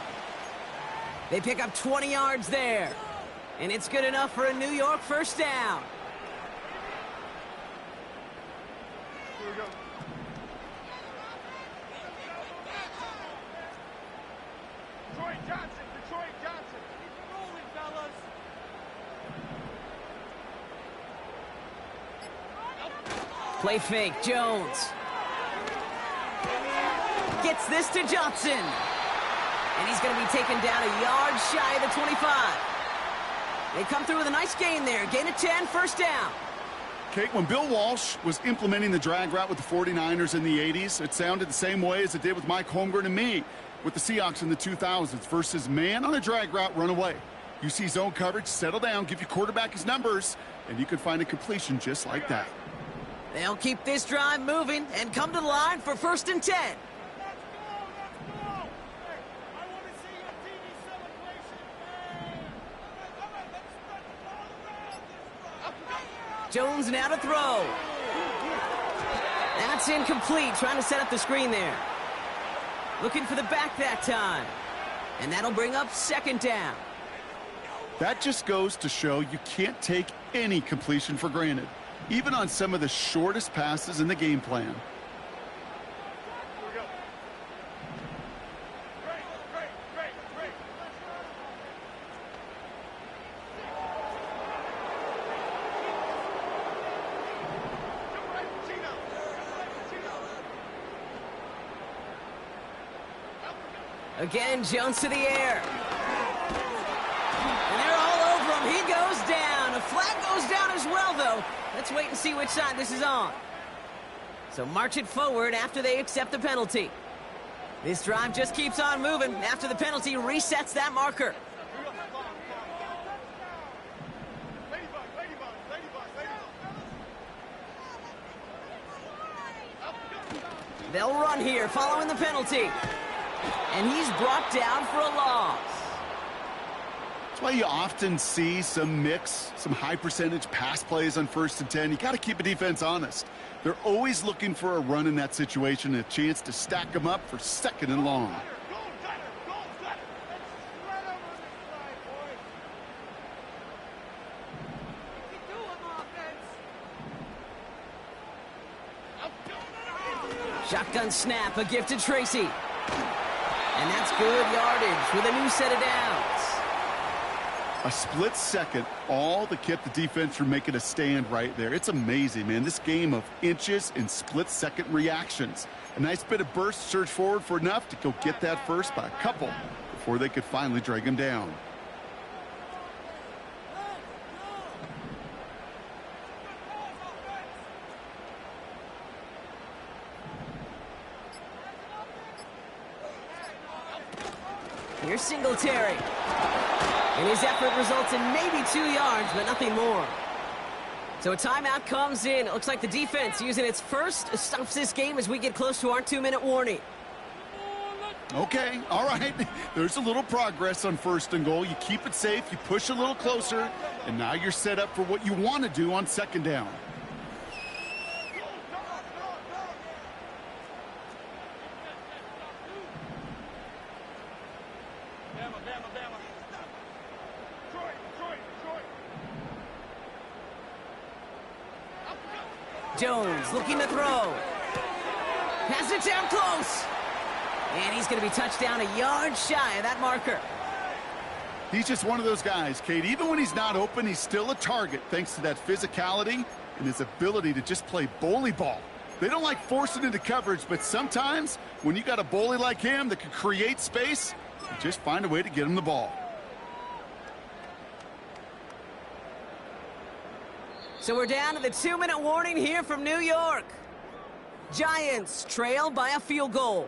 They pick up 20 yards there. And it's good enough for a New York first down. Here we go. Detroit Johnson, Detroit Johnson. Keep it rolling, fellas. Play fake, Jones. Gets this to Johnson. And he's going to be taken down a yard shy of the 25. They come through with a nice gain there. Gain of 10, first down. Kate, when Bill Walsh was implementing the drag route with the 49ers in the 80s, it sounded the same way as it did with Mike Holmgren and me with the Seahawks in the 2000s versus man on a drag route, run away. You see zone coverage, settle down, give your quarterback his numbers, and you can find a completion just like that. They'll keep this drive moving and come to the line for 1st and 10. Let's go! Hey, I want to see your TV celebration, man! All right, let's spread the ball around this one. Jones now to throw. That's incomplete, trying to set up the screen there. Looking for the back that time. And that'll bring up 2nd down. That just goes to show you can't take any completion for granted, even on some of the shortest passes in the game plan. Here we go. Great. Jump right, Chino. Again, Jones to the air. And they're all over him. He goes down. A flag goes down as well, though. Let's wait and see which side this is on. So march it forward after they accept the penalty. This drive just keeps on moving. After the penalty resets that marker. They'll run here following the penalty. And he's brought down for a loss. That's why you often see some high percentage pass plays on 1st and 10. You got to keep a defense honest. They're always looking for a run in that situation, a chance to stack them up for 2nd and long. Shotgun snap, a gift to Tracy. And that's good yardage with a new set of downs. A split second, all that kept the defense from making a stand right there. It's amazing, man. This game of inches and split-second reactions. A nice bit of burst, surge forward for enough to go get that first by a couple before they could finally drag him down. Here's Singletary. And his effort results in maybe 2 yards, but nothing more. So a timeout comes in. It looks like the defense using its first stops this game as we get close to our 2-minute warning. Okay, all right. There's a little progress on 1st and goal. You keep it safe, you push a little closer, and now you're set up for what you want to do on 2nd down. Jones looking to throw. Has it down close. And he's going to be touched down a yard shy of that marker. He's just one of those guys, Kate. Even when he's not open, he's still a target thanks to that physicality and his ability to just play bully ball. They don't like forcing into coverage, but sometimes when you got a bully like him that can create space, you just find a way to get him the ball. So we're down to the 2-minute warning here from New York. Giants trail by a field goal.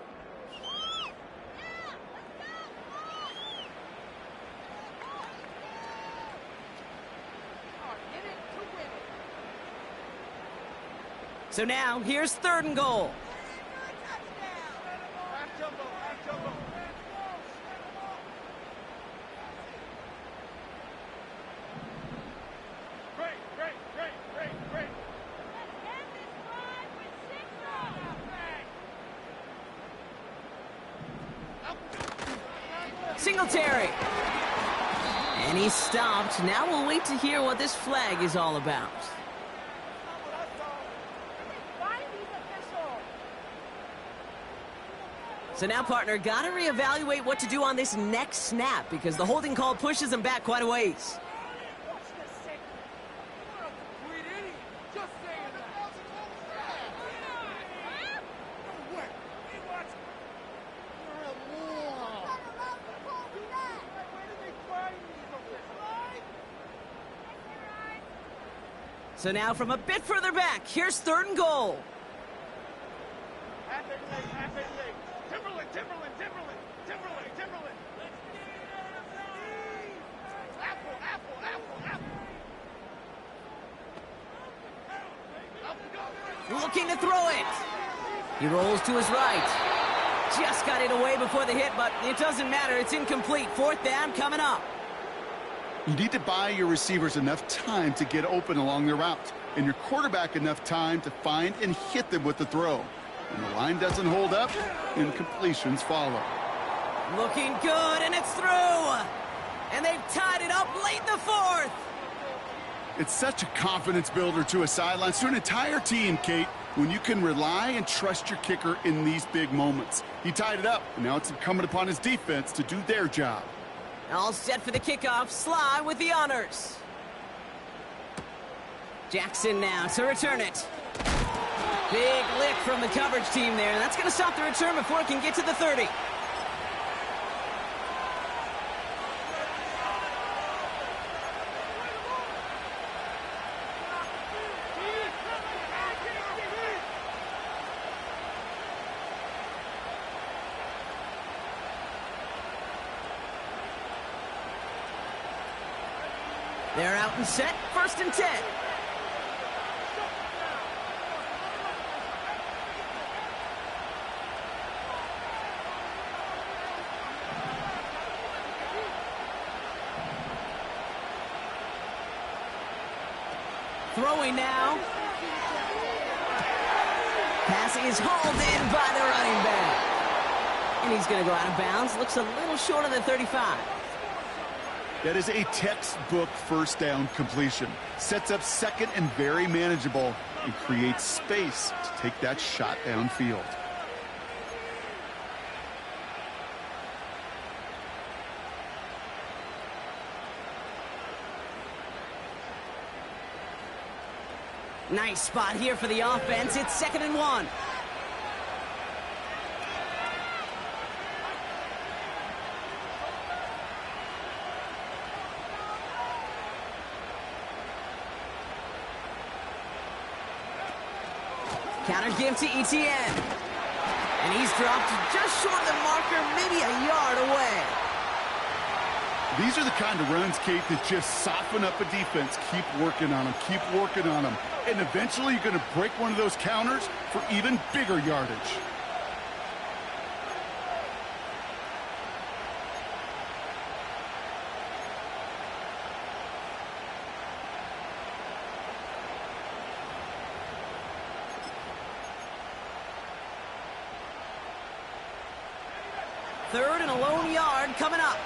So now here's 3rd and goal. Singletary. And he's stopped. Now we'll wait to hear what this flag is all about. So now, partner, got to reevaluate what to do on this next snap because the holding call pushes him back quite a ways. So now from a bit further back, here's 3rd and goal. Looking to throw it. He rolls to his right. Just got it away before the hit, but it doesn't matter. It's incomplete. 4th down coming up. You need to buy your receivers enough time to get open along their route, and your quarterback enough time to find and hit them with the throw. When the line doesn't hold up, incompletions follow. Looking good, and it's through. And they've tied it up late in the 4th. It's such a confidence builder to a sideline, to an entire team, Kate, when you can rely and trust your kicker in these big moments. He tied it up, and now it's incumbent upon his defense to do their job. All set for the kickoff. Sly with the honors. Jackson now to return it. Big lick from the coverage team there. That's going to stop the return before it can get to the 30. They're out and set. 1st and 10. Throwing now. Pass is hauled in by the running back. And he's going to go out of bounds. Looks a little short of the 35. That is a textbook 1st down completion. Sets up 2nd and very manageable and creates space to take that shot downfield. Nice spot here for the offense. It's 2nd and 1. Counter give to Etienne. And he's dropped just short of the marker, maybe a yard away. These are the kind of runs, Kate, that just soften up a defense. Keep working on them. Keep working on them. And eventually you're going to break one of those counters for even bigger yardage. Third and a lone yard coming up.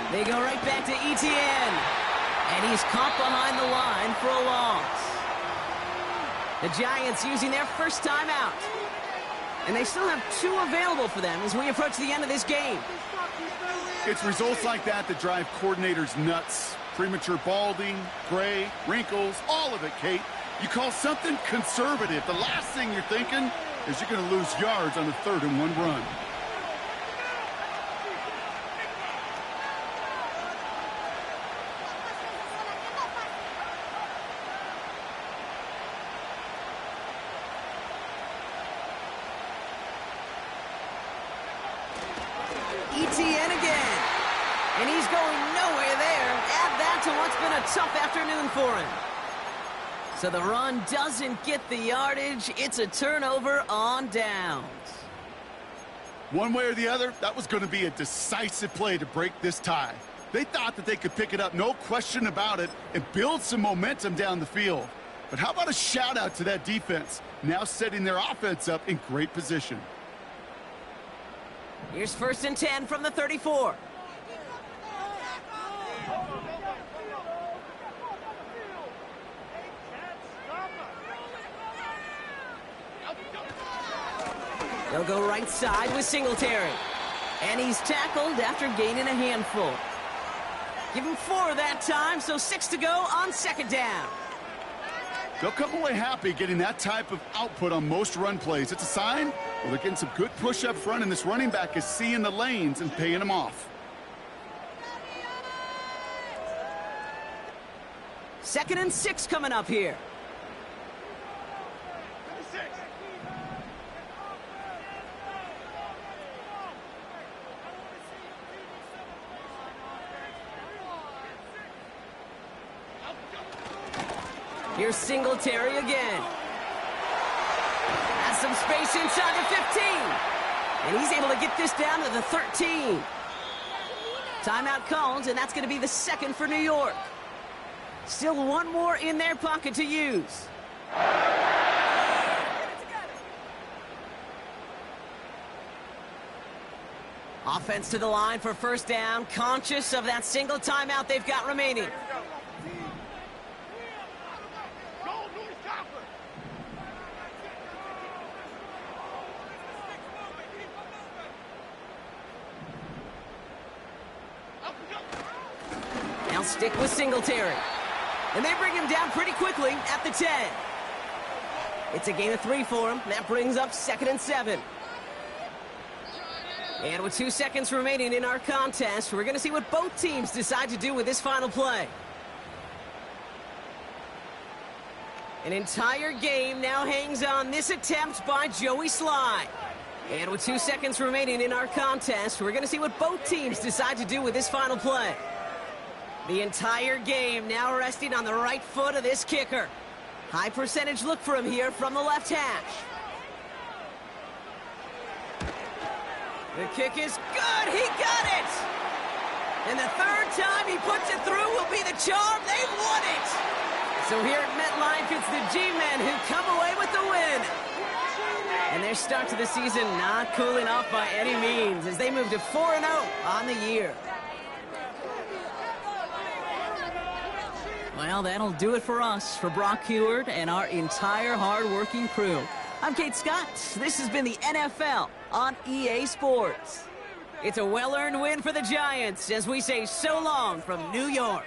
They go right back to Etienne. And he's caught behind the line for a loss. The Giants using their first timeout. And they still have 2 available for them as we approach the end of this game. It's results like that that drive coordinators nuts. Premature balding, gray, wrinkles, all of it, Kate. You call something conservative. The last thing you're thinking is you're going to lose yards on a 3rd and 1 run. Etienne again. And he's going nowhere there. Add that to what's been a tough afternoon for him. So the run doesn't get the yardage. It's a turnover on downs. One way or the other, that was going to be a decisive play to break this tie. They thought that they could pick it up, no question about it, and build some momentum down the field. But how about a shout-out to that defense, now setting their offense up in great position. Here's 1st and 10 from the 34. They'll go right side with Singletary. And he's tackled after gaining a handful. Give him 4 that time, so 6 to go on 2nd down. They'll come away happy getting that type of output on most run plays. It's a sign, well, they're getting some good push up front, and this running back is seeing the lanes and paying them off. 2nd and 6 coming up here. Here's Singletary again. Has some space inside the 15. And he's able to get this down to the 13. Timeout called, and that's going to be the 2nd for New York. Still 1 more in their pocket to use. Offense to the line for 1st down, conscious of that single timeout they've got remaining. Now stick with Singletary. And they bring him down pretty quickly at the 10. It's a gain of 3 for him. That brings up 2nd and 7. And with 2 seconds remaining in our contest, we're going to see what both teams decide to do with this final play. An entire game now hangs on this attempt by Joey Sly. And with 2 seconds remaining in our contest, we're going to see what both teams decide to do with this final play. The entire game now resting on the right foot of this kicker. High percentage look for him here from the left hash. The kick is good. He got it. And the 3rd time he puts it through will be the charm. They've won it. So here at MetLife, it's the G-Men who come away with the win. And their start to the season not cooling off by any means as they move to 4-0 on the year. Well, that'll do it for us, for Brock Heward and our entire hard-working crew. I'm Kate Scott. This has been the NFL on EA Sports. It's a well-earned win for the Giants as we say so long from New York.